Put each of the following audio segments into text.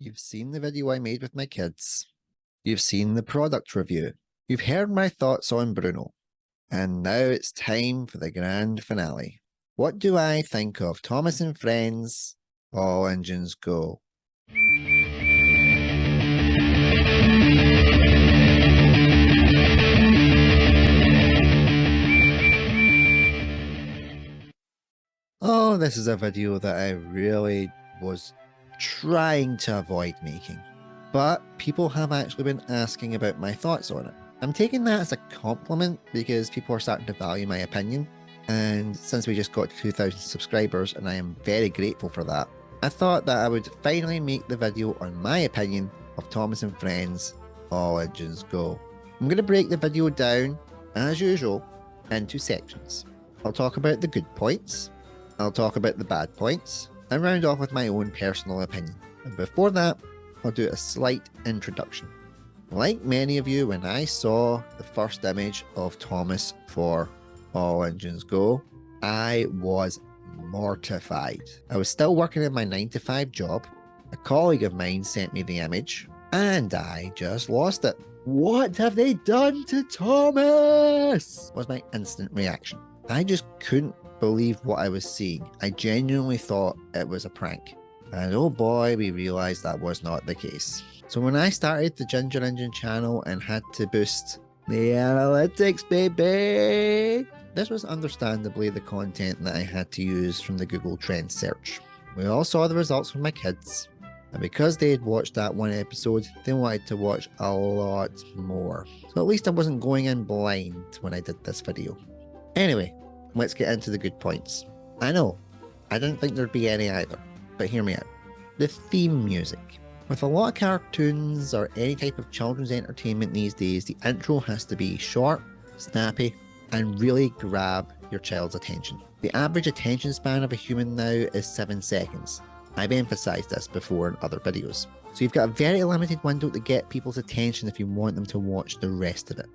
You've seen the video I made with my kids. You've seen the product review. You've heard my thoughts on Bruno. And now it's time for the grand finale. What do I think of Thomas and Friends? All engines go. Oh, this is a video that I really was trying to avoid making. But people have actually been asking about my thoughts on it. I'm taking that as a compliment because people are starting to value my opinion. And since we just got to 2,000 subscribers, and I am very grateful for that, I thought that I would finally make the video on my opinion of Thomas and Friends, All Engines Go. I'm going to break the video down, as usual, into sections. I'll talk about the good points, I'll talk about the bad points, and round off with my own personal opinion. And before that, I'll do a slight introduction. Like many of you, when I saw the first image of Thomas for All Engines Go, I was mortified. I was still working in my 9-to-5 job. A colleague of mine sent me the image, and I just lost it. What have they done to Thomas? Was my instant reaction. I just couldn't believe what I was seeing. I genuinely thought it was a prank. And oh boy, we realised that was not the case. So when I started the Ginger Engine channel and had to boost the analytics, baby, this was understandably the content that I had to use from the Google Trends search. We all saw the results from my kids, and because they had watched that one episode, they wanted to watch a lot more. So at least I wasn't going in blind when I did this video. Anyway, let's get into the good points. I know, I didn't think there'd be any either, but hear me out. The theme music. With a lot of cartoons or any type of children's entertainment these days, the intro has to be short, snappy, and really grab your child's attention. The average attention span of a human now is 7 seconds. I've emphasized this before in other videos. So you've got a very limited window to get people's attention if you want them to watch the rest of it.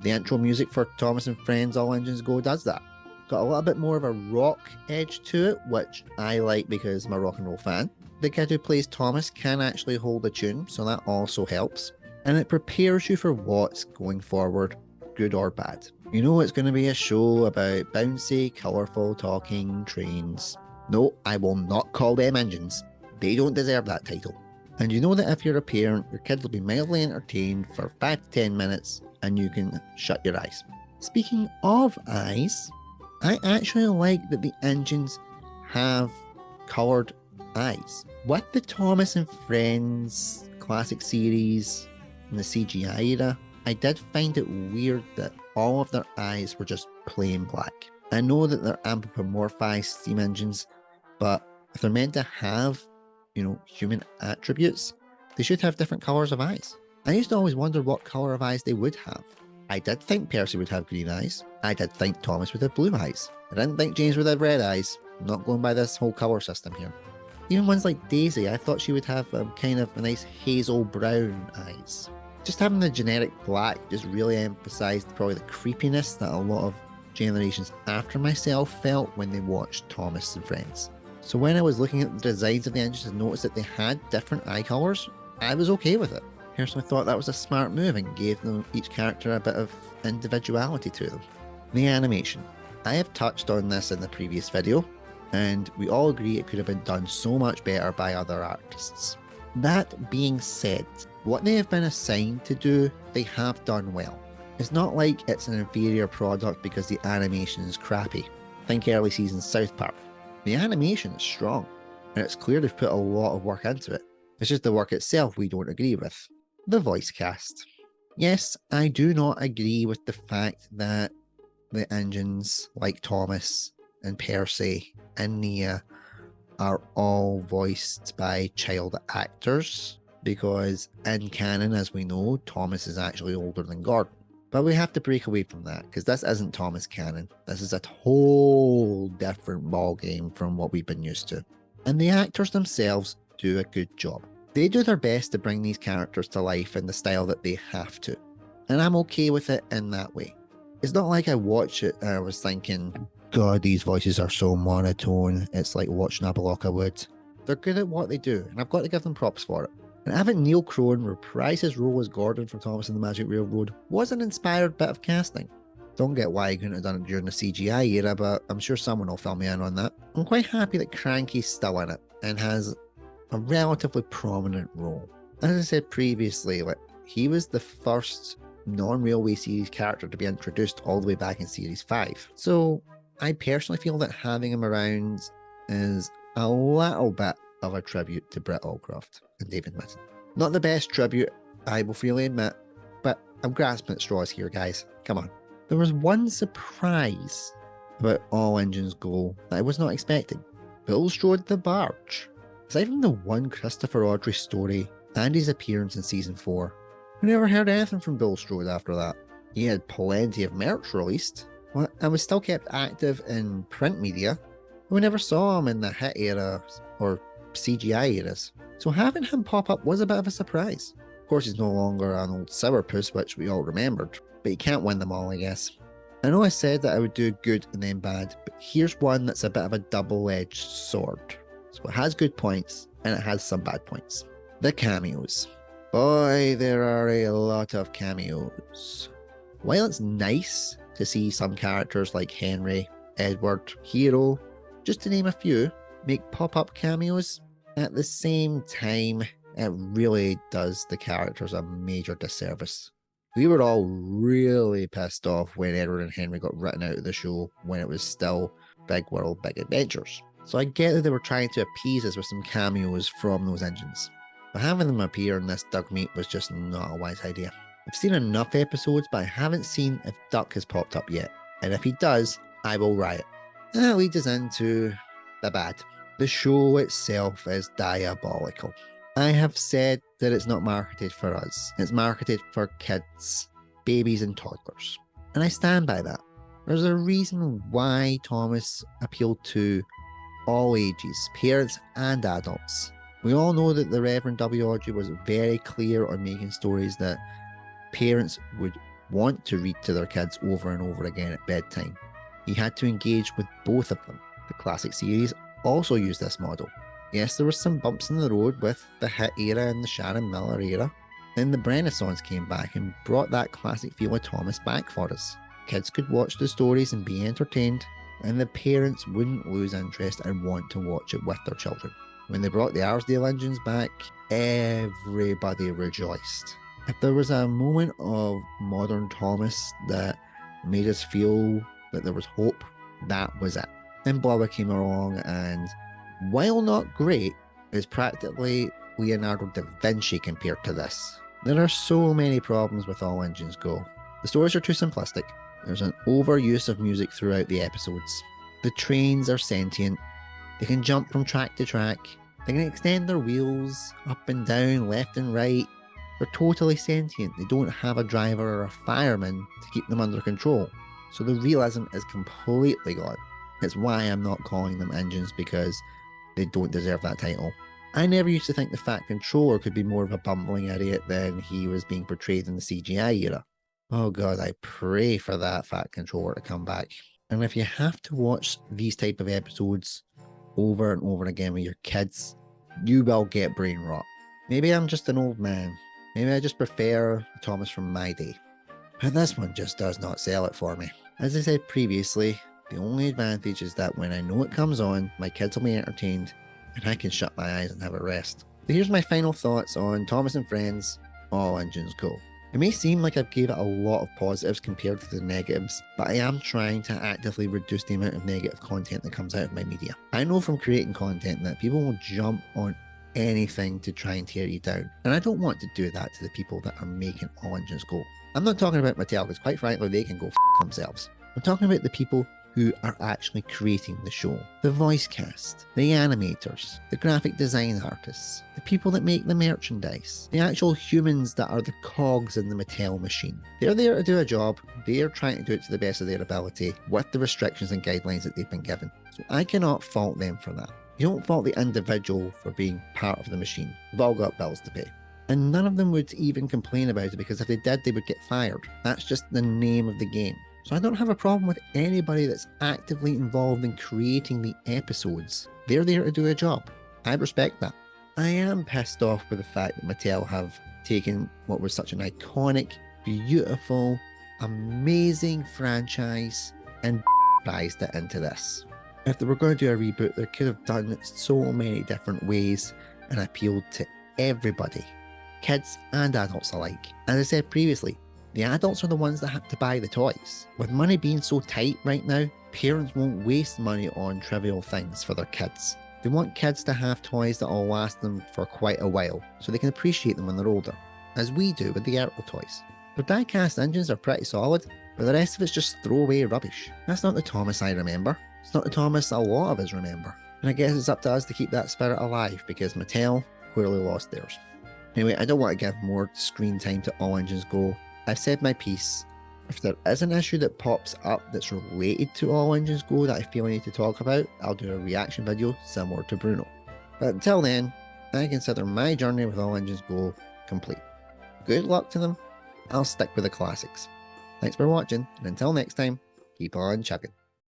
The intro music for Thomas and Friends All Engines Go does that. Got a little bit more of a rock edge to it, which I like because I'm a rock and roll fan. The kid who plays Thomas can actually hold a tune, so that also helps. And it prepares you for what's going forward, good or bad. You know it's going to be a show about bouncy, colourful, talking trains. No, I will not call them engines. They don't deserve that title. And you know that if you're a parent, your kids will be mildly entertained for 5 to 10 minutes and you can shut your eyes. Speaking of eyes, I actually like that the engines have coloured eyes. With the Thomas and Friends classic series in the CGI era, I did find it weird that all of their eyes were just plain black. I know that they're anthropomorphized steam engines, but if they're meant to have, human attributes, they should have different colours of eyes. I used to always wonder what colour of eyes they would have. I did think Percy would have green eyes. I did think Thomas would have blue eyes. I didn't think James would have red eyes. I'm not going by this whole colour system here. Even ones like Daisy, I thought she would have kind of a nice hazel brown eyes. Just having the generic black just really emphasised probably the creepiness that a lot of generations after myself felt when they watched Thomas and Friends. So when I was looking at the designs of the engines and noticed that they had different eye colours, I was okay with it. Personally thought that was a smart move and gave them each character a bit of individuality to them. The animation. I have touched on this in the previous video, and we all agree it could have been done so much better by other artists. That being said, what they have been assigned to do, they have done well. It's not like it's an inferior product because the animation is crappy. Think early season South Park. The animation is strong, and it's clear they've put a lot of work into it. It's just the work itself we don't agree with. The voice cast. Yes, I do not agree with the fact that the engines like Thomas and Percy and Nia are all voiced by child actors, because in canon, as we know, Thomas is actually older than Gordon. But we have to break away from that, because this isn't Thomas canon. This is a whole different ballgame from what we've been used to. And the actors themselves do a good job. They do their best to bring these characters to life in the style that they have to. And I'm okay with it in that way. It's not like I watch it and I was thinking, God, these voices are so monotone. It's like watching Abalaka Wood. They're good at what they do, and I've got to give them props for it. And having Neil Crone reprise his role as Gordon from Thomas and the Magic Railroad was an inspired bit of casting. Don't get why he couldn't have done it during the CGI era, but I'm sure someone will fill me in on that. I'm quite happy that Cranky's still in it and has a relatively prominent role. As I said previously, he was the first non-Railway series character to be introduced all the way back in Series 5. So I personally feel that having him around is a little bit of a tribute to Britt Allcroft and David Mitton. Not the best tribute, I will freely admit, but I'm grasping at straws here, guys. Come on. There was one surprise about All Engines Go that I was not expecting. Bill Strode the Barge. Aside from the one Christopher Audrey story and his appearance in Season 4, we never heard anything from Bill Strode after that. He had plenty of merch released, and was still kept active in print media, but we never saw him in the hit era or CGI eras. So having him pop up was a bit of a surprise. Of course, he's no longer an old sourpuss, which we all remembered, but you can't win them all, I guess. I know I said that I would do good and then bad, but here's one that's a bit of a double-edged sword. So it has good points, and it has some bad points. The cameos. Boy, there are a lot of cameos. While it's nice to see some characters like Henry, Edward, Hero, just to name a few, make pop-up cameos, at the same time, it really does the characters a major disservice. We were all really pissed off when Edward and Henry got written out of the show when it was still Big World, Big Adventures. So I get that they were trying to appease us with some cameos from those engines. But having them appear in this Doug meet was just not a wise idea. I've seen enough episodes, but I haven't seen if Duck has popped up yet. And if he does, I will riot. And that leads us into the bad. The show itself is diabolical. I have said that it's not marketed for us. It's marketed for kids, babies and toddlers. And I stand by that. There's a reason why Thomas appealed to all ages, parents and adults. We all know that the Reverend W. Audrey was very clear on making stories that parents would want to read to their kids over and over again at bedtime. He had to engage with both of them. The classic series also used this model. Yes, there were some bumps in the road with the hit era and the Sharon Miller era. Then the Renaissance came back and brought that classic feel of Thomas back for us. Kids could watch the stories and be entertained, and the parents wouldn't lose interest and want to watch it with their children. When they brought the Arsdale engines back, everybody rejoiced. If there was a moment of modern Thomas that made us feel that there was hope, that was it. Then Blubber came along and, while not great, is practically Leonardo da Vinci compared to this. There are so many problems with All Engines Go. The stories are too simplistic. There's an overuse of music throughout the episodes. The trains are sentient. They can jump from track to track. They can extend their wheels up and down, left and right. They're totally sentient. They don't have a driver or a fireman to keep them under control. So the realism is completely gone. It's why I'm not calling them engines, because they don't deserve that title. I never used to think the Fat Controller could be more of a bumbling idiot than he was being portrayed in the CGI era. Oh god, I pray for that Fat Controller to come back. And if you have to watch these type of episodes over and over again with your kids, you will get brain rot. Maybe I'm just an old man. Maybe I just prefer Thomas from my day. But this one just does not sell it for me. As I said previously, the only advantage is that when I know it comes on, my kids will be entertained and I can shut my eyes and have a rest. So here's my final thoughts on Thomas and Friends, All Engines Go. It may seem like I've gave it a lot of positives compared to the negatives, but I am trying to actively reduce the amount of negative content that comes out of my media. I know from creating content that people will jump on anything to try and tear you down, and I don't want to do that to the people that are making All Engines Go. I'm not talking about Mattel, because quite frankly they can go f*** themselves. I'm talking about the people who are actually creating the show. The voice cast, the animators, the graphic design artists, the people that make the merchandise, the actual humans that are the cogs in the Mattel machine. They're there to do a job, they're trying to do it to the best of their ability with the restrictions and guidelines that they've been given. So I cannot fault them for that. You don't fault the individual for being part of the machine. We've all got bills to pay. And none of them would even complain about it, because if they did, they would get fired. That's just the name of the game. So I don't have a problem with anybody that's actively involved in creating the episodes. They're there to do a job. I respect that. I am pissed off with the fact that Mattel have taken what was such an iconic, beautiful, amazing franchise and prized it into this. If they were going to do a reboot, they could have done it so many different ways and appealed to everybody, kids and adults alike. As I said previously, the adults are the ones that have to buy the toys. With money being so tight right now, parents won't waste money on trivial things for their kids. They want kids to have toys that will last them for quite a while, so they can appreciate them when they're older, as we do with the Ertl toys. Their die-cast engines are pretty solid, but the rest of it's just throwaway rubbish. That's not the Thomas I remember. It's not the Thomas a lot of us remember. And I guess it's up to us to keep that spirit alive, because Mattel clearly lost theirs. Anyway, I don't want to give more screen time to All Engines Go. I've said my piece. If there is an issue that pops up that's related to All Engines Go that I feel I need to talk about, I'll do a reaction video similar to Bruno. But until then, I consider my journey with All Engines Go complete. Good luck to them. I'll stick with the classics. Thanks for watching, and until next time, keep on chucking.